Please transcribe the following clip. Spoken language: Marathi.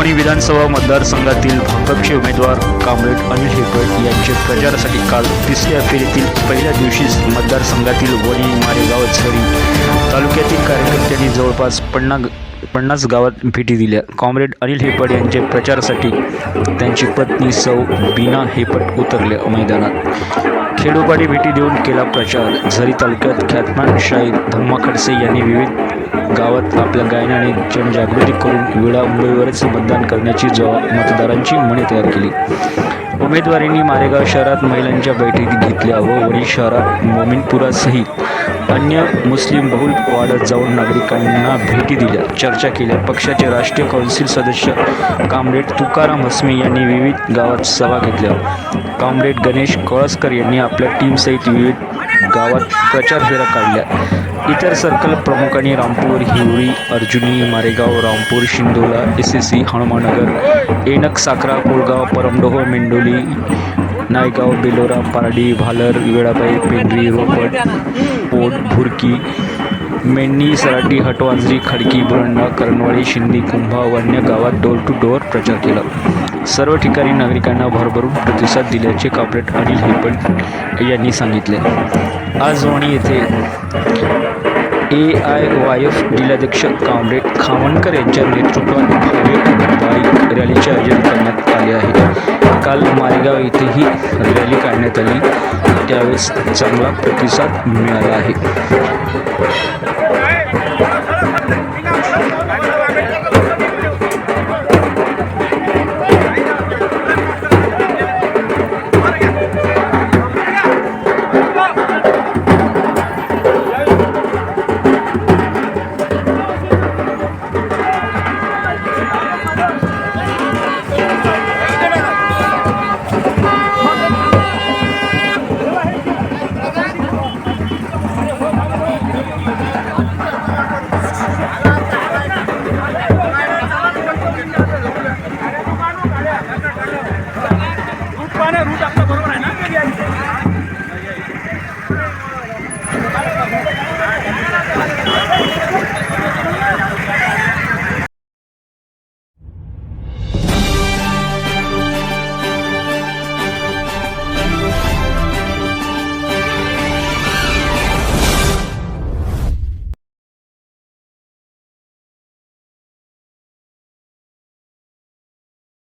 वणी विधानसभा मतदारसंघातील भाकपचे उमेदवार कॉम्रेड अनिल हेपट यांचे प्रचारासाठी काल तिसऱ्या फेरीतील पहिल्या दिवशीच मतदारसंघातील वणी, मारेगाव, झरी तालुक्यातील कार्यकर्त्यांनी जवळपास 50 गावात भेटी दिल्या. कॉम्रेड अनिल हेपट यांच्या प्रचारासाठी त्यांची पत्नी सौ बीना हेपट उतरल्या मैदानात. खेडोपाडी भेटी देऊन केला प्रचार. झरी तालुक्यात ख्यातनाम शाहीर धम्मा खडसे यांनी विविध गावात आपल्या गायनाने जनजागृती करून वेळा मुंबईवरच मतदान करण्याची मतदारांची मने तयार केली. उमेदवारांनी मारेगाव शहरात महिलांच्या बैठकी घेतल्या व वणी शहरात मोमीनपुरासहित अन्य मुस्लिम बहुल वाड्यात जाऊन नागरिकांना भेटी दिल्या, चर्चा केल्या. पक्षाचे राष्ट्रीय कौन्सिल सदस्य कॉम्रेड तुकाराम हसमी यांनी विविध गावात सभा घेतल्या. कॉम्रेड गणेश कळसकर यांनी आपल्या टीमसहित विविध गावात प्रचार फेऱ्या काढल्या. इतर सर्कल प्रमुखांनी रामपूर, हिवरी, अर्जुनी, मारेगाव, रामपूर, शिंदोला, SSC, हनुमाननगर, एनक, साखरा, कोळगाव, परमडोह, मेंडोली, नायगाव, बेलोरा, पारडी, भालर, वेळाबाई, पेंढरी, रोपट, पोट, भुरकी, मेन्नी, सराटी, हटवांजरी, खडकी, बुरंडा, करणवाडी, शिंदी, कुंभा व अन्य गावात डोर टू डोर प्रचार केला. सर्व ठिकाणी नागरिकांना भरभरून प्रतिसाद दिल्याचे कॉम्रेड अनिल हेपट यांनी सांगितले. आज वणी येथे AIYF जिल्हाध्यक्ष कॉम्रेड खामनकर यांच्या नेतृत्वात भव्य बाईक रॅलीचे आयोजन करण्यात आले आहे. काल मारेगाव येथेही रॅली काढण्यात आली, त्यावेळेस चांगला प्रतिसाद मिळाला आहे.